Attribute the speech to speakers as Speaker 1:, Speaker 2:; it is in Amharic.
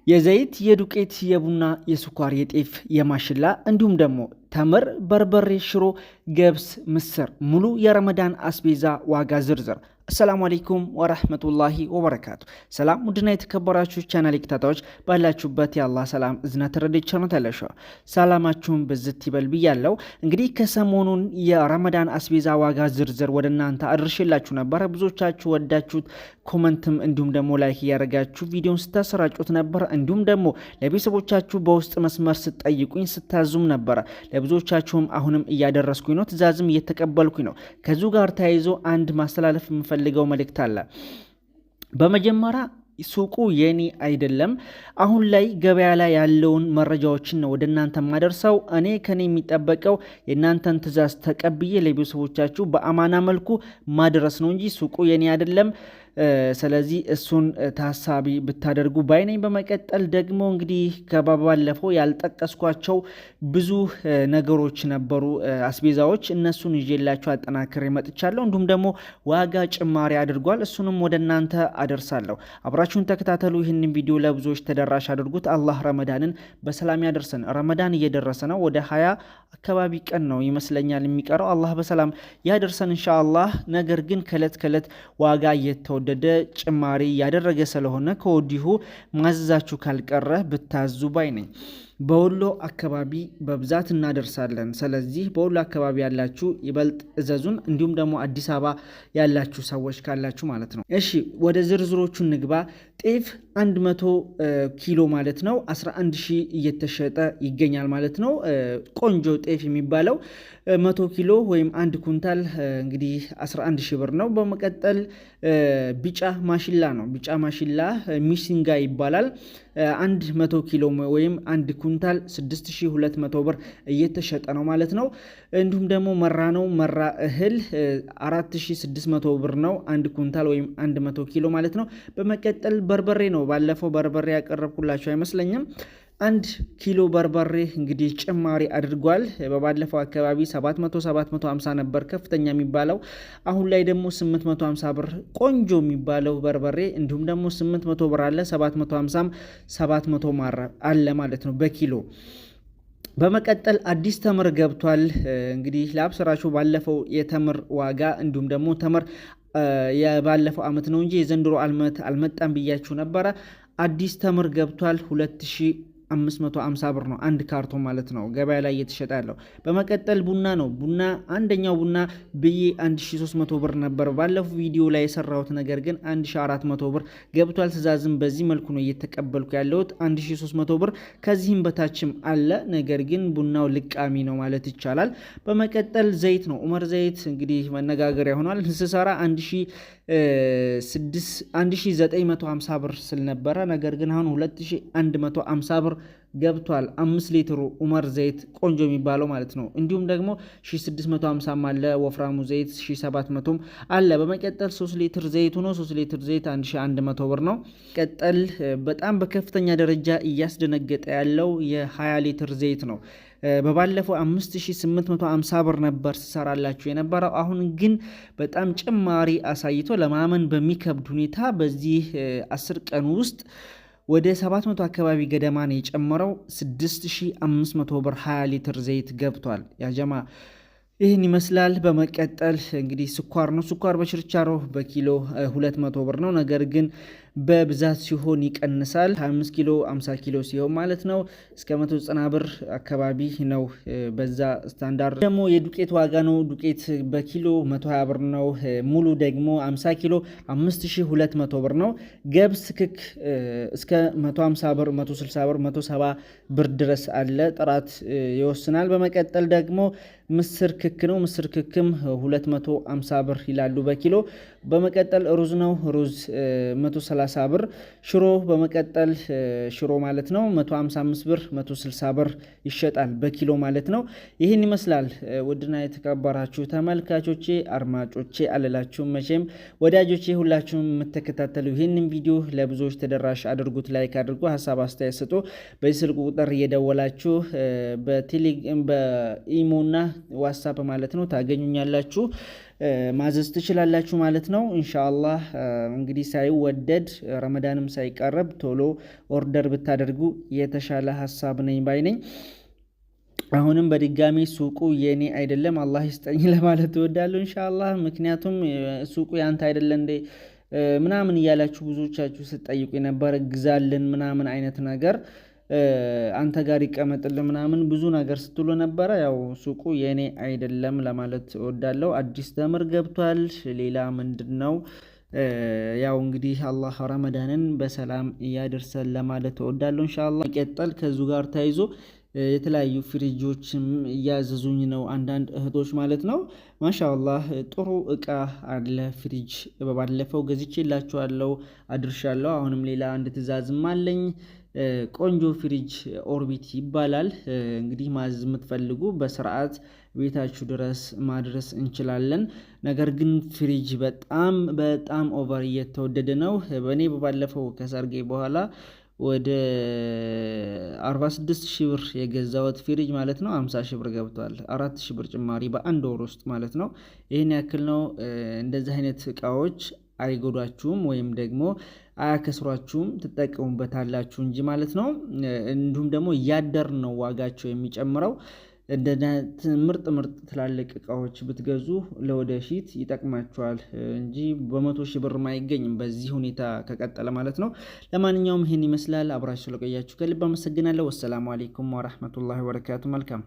Speaker 1: የዘይት፣ የዱቄት፣ የቡና፣ የስኳር፣ የጤፍ፣ የማሽላ እንዲሁም ደግሞ ተምር፣ በርበሬ፣ ሽሮ፣ ገብስ፣ ምስር ሙሉ የረመዳን አስቤዛ ዋጋ ዝርዝር። አሰላሙ አለይኩም ወራህመቱላሂ ወበረካቱ። ሰላም ውድና የተከበራችሁ ቻናል ተከታታዮች ባላችሁበት የአላህ ሰላም እዝነት ረድኤት ቸርነት ያለሽ ሰላማችሁን ብዝት ይበል ብያለሁ። እንግዲህ ከሰሞኑን የረመዳን አስቤዛ ዋጋ ዝርዝር ወደ እናንተ አድርሼላችሁ ነበረ። ብዙዎቻችሁ ወዳችሁት ኮመንትም እንዲሁም ደግሞ ላይክ እያደረጋችሁ ቪዲዮን ስታሰራጩት ነበር። እንዲሁም ደግሞ ለቤተሰቦቻችሁ በውስጥ መስመር ስትጠይቁኝ ስታዙም ነበረ። ለብዙዎቻችሁም አሁንም እያደረስኩኝ ነው፣ ትእዛዝም እየተቀበልኩኝ ነው። ከዚሁ ጋር ተያይዞ አንድ ማስተላለፍ የምፈልገው መልእክት አለ። በመጀመሪያ ሱቁ የኔ አይደለም። አሁን ላይ ገበያ ላይ ያለውን መረጃዎችን ነው ወደ እናንተ ማደርሰው። እኔ ከኔ የሚጠበቀው የእናንተን ትእዛዝ ተቀብዬ ለቤተሰቦቻችሁ በአማና መልኩ ማድረስ ነው እንጂ ሱቁ የኔ አይደለም። ስለዚህ እሱን ታሳቢ ብታደርጉ ባይነኝ። በመቀጠል ደግሞ እንግዲህ ከባለፈው ያልጠቀስኳቸው ብዙ ነገሮች ነበሩ፣ አስቤዛዎች። እነሱን ይዤላችሁ አጠናክሬ መጥቻለሁ። እንዲሁም ደግሞ ዋጋ ጭማሪ አድርጓል። እሱንም ወደ እናንተ አደርሳለሁ። አብራችሁን ተከታተሉ። ይህንን ቪዲዮ ለብዙዎች ተደራሽ አድርጉት። አላህ ረመዳንን በሰላም ያደርሰን። ረመዳን እየደረሰ ነው። ወደ 20 አካባቢ ቀን ነው ይመስለኛል የሚቀረው። አላህ በሰላም ያደርሰን ኢንሻአላህ። ነገር ግን ከእለት ከእለት ዋጋ እየተወደደ ጭማሪ ያደረገ ስለሆነ ከወዲሁ ማዘዛችሁ ካልቀረ ብታዙ ባይ ነኝ። በወሎ አካባቢ በብዛት እናደርሳለን። ስለዚህ በወሎ አካባቢ ያላችሁ ይበልጥ እዘዙን። እንዲሁም ደግሞ አዲስ አበባ ያላችሁ ሰዎች ካላችሁ ማለት ነው። እሺ ወደ ዝርዝሮቹ ንግባ። ጤፍ 100 ኪሎ ማለት ነው 11 ሺህ እየተሸጠ ይገኛል ማለት ነው። ቆንጆ ጤፍ የሚባለው 100 ኪሎ ወይም 1 ኩንታል እንግዲህ 11 ሺህ ብር ነው። በመቀጠል ቢጫ ማሽላ ነው። ቢጫ ማሽላ ሚሲንጋ ይባላል። 100 ኪሎ ወይም 1 ኩንታል 6200 ብር እየተሸጠ ነው ማለት ነው። እንዲሁም ደግሞ መራ ነው። መራ እህል 4600 ብር ነው 1 ኩንታል ወይም 100 ኪሎ ማለት ነው። በመቀጠል በርበሬ ነው። ባለፈው በርበሬ ያቀረብኩላችሁ አይመስለኝም። 1 ኪሎ በርበሬ እንግዲህ ጭማሪ አድርጓል። በባለፈው አካባቢ 750 ነበር ከፍተኛ የሚባለው። አሁን ላይ ደግሞ 850 ብር ቆንጆ የሚባለው በርበሬ፣ እንዲሁም ደግሞ 800 ብር አለ፣ 750 700 ማራ አለ ማለት ነው በኪሎ። በመቀጠል አዲስ ተምር ገብቷል። እንግዲህ ላብስራችሁ ባለፈው የተምር ዋጋ እንዲሁም ደግሞ ተምር የባለፈው አመት ነው እንጂ የዘንድሮ አልመጣም ብያችሁ ነበረ። አዲስ ተምር ገብቷል 2550 ብር ነው 1 ካርቶን ማለት ነው ገበያ ላይ እየተሸጠ ያለው። በመቀጠል ቡና ነው። ቡና አንደኛው ቡና ብዬ 1300 ብር ነበር ባለፈው ቪዲዮ ላይ የሰራሁት፣ ነገር ግን 1400 ብር ገብቷል። ትእዛዝም በዚህ መልኩ ነው እየተቀበልኩ ያለሁት 1300 ብር። ከዚህም በታችም አለ፣ ነገር ግን ቡናው ልቃሚ ነው ማለት ይቻላል። በመቀጠል ዘይት ነው። ኡመር ዘይት እንግዲህ መነጋገሪያ ሆኗል። ስሰራ 1950 ብር ስል ነበረ፣ ነገር ግን አሁን 2150 ብር ገብቷል። 5 ሊትሩ ኡመር ዘይት ቆንጆ የሚባለው ማለት ነው። እንዲሁም ደግሞ 1650 አለ ወፍራሙ ዘይት 1700 አለ። በመቀጠል 3 ሊትር ዘይቱ ነው። 3 ሊትር ዘይት 1100 ብር ነው። ቀጠል በጣም በከፍተኛ ደረጃ እያስደነገጠ ያለው የ20 ሊትር ዘይት ነው። በባለፈው 5850 ብር ነበር ሲሰራላችሁ የነበረው። አሁን ግን በጣም ጭማሪ አሳይቶ ለማመን በሚከብድ ሁኔታ በዚህ 10 ቀን ውስጥ ወደ 700 አካባቢ ገደማ ነው የጨመረው። 6500 ብር 20 ሊትር ዘይት ገብቷል። ያጀማ ይህን ይመስላል። በመቀጠል እንግዲህ ስኳር ነው። ስኳር በችርቻሮ በኪሎ 200 ብር ነው፣ ነገር ግን በብዛት ሲሆን ይቀንሳል። 25 ኪሎ 50 ኪሎ ሲሆን ማለት ነው እስከ 190 ብር አካባቢ ነው በዛ ስታንዳርድ። ደግሞ የዱቄት ዋጋ ነው። ዱቄት በኪሎ 120 ብር ነው። ሙሉ ደግሞ 50 ኪሎ 5200 ብር ነው። ገብስ ክክ እስከ 150 ብር 160 ብር 170 ብር ድረስ አለ። ጥራት ይወስናል። በመቀጠል ደግሞ ምስር ክክ ነው። ምስር ክክም 250 ብር ይላሉ በኪሎ። በመቀጠል ሩዝ ነው። ሩዝ 130 ብር። ሽሮ በመቀጠል ሽሮ ማለት ነው 155 ብር 160 ብር ይሸጣል በኪሎ ማለት ነው። ይህን ይመስላል። ውድና የተከበራችሁ ተመልካቾቼ አድማጮቼ አለላችሁም መቼም ወዳጆቼ ሁላችሁም የምትከታተሉ ይህንን ቪዲዮ ለብዙዎች ተደራሽ አድርጉት፣ ላይክ አድርጉ፣ ሀሳብ አስተያየት ስጡ። በዚህ ስልክ ቁጥር እየደወላችሁ በቴሌግራም በኢሞና ዋትስአፕ ማለት ነው ታገኙኛላችሁ። ማዘዝ ትችላላችሁ ማለት ነው። ኢንሻአላህ እንግዲህ ሳይወደድ ረመዳንም ሳይቀርብ ቶሎ ኦርደር ብታደርጉ የተሻለ ሀሳብ ነኝ ባይ ነኝ። አሁንም በድጋሚ ሱቁ የኔ አይደለም አላህ ይስጠኝ ለማለት እወዳለሁ ኢንሻአላህ። ምክንያቱም ሱቁ ያንተ አይደለ እንዴ ምናምን እያላችሁ ብዙዎቻችሁ ስትጠይቁ የነበረ ግዛልን ምናምን አይነት ነገር አንተ ጋር ይቀመጥልን ምናምን ብዙ ነገር ስትሉ ነበረ። ያው ሱቁ የኔ አይደለም ለማለት እወዳለሁ። አዲስ ተምር ገብቷል። ሌላ ምንድነው? ያው እንግዲህ አላህ ረመዳንን በሰላም ያደርሰን ለማለት እወዳለሁ ኢንሻአላህ። ይቀጥል ከዙ ጋር ተያይዞ የተለያዩ ፍሪጆችም እያዘዙኝ ነው አንዳንድ እህቶች ማለት ነው። ማሻአላህ ጥሩ እቃ አለ ፍሪጅ ባለፈው ገዝቼላችኋለሁ አድርሻለሁ። አሁንም ሌላ አንድ ትዕዛዝም አለኝ። ቆንጆ ፍሪጅ ኦርቢት ይባላል። እንግዲህ ማዘዝ የምትፈልጉ በስርዓት ቤታችሁ ድረስ ማድረስ እንችላለን። ነገር ግን ፍሪጅ በጣም ኦቨር እየተወደደ ነው። በእኔ ባለፈው ከሰርጌ በኋላ ወደ 46,000 ብር የገዛሁት ፍሪጅ ማለት ነው 50,000 ብር ገብቷል። 4,000 ብር ጭማሪ በአንድ ወር ውስጥ ማለት ነው። ይህን ያክል ነው። እንደዚህ አይነት እቃዎች አይጎዷችሁም ወይም ደግሞ አያከስሯችሁም፣ ትጠቀሙበታላችሁ እንጂ ማለት ነው። እንዲሁም ደግሞ እያደር ነው ዋጋቸው የሚጨምረው። እንደ ምርጥ ትላልቅ እቃዎች ብትገዙ ለወደፊት ይጠቅማችኋል እንጂ በ100,000 ብር አይገኝም በዚህ ሁኔታ ከቀጠለ ማለት ነው። ለማንኛውም ይሄን ይመስላል። አብራችሁ ስለቆያችሁ ከልብ አመሰግናለሁ። ወሰላሙ አለይኩም ወራህመቱላሂ ወበረካቱ። መልካም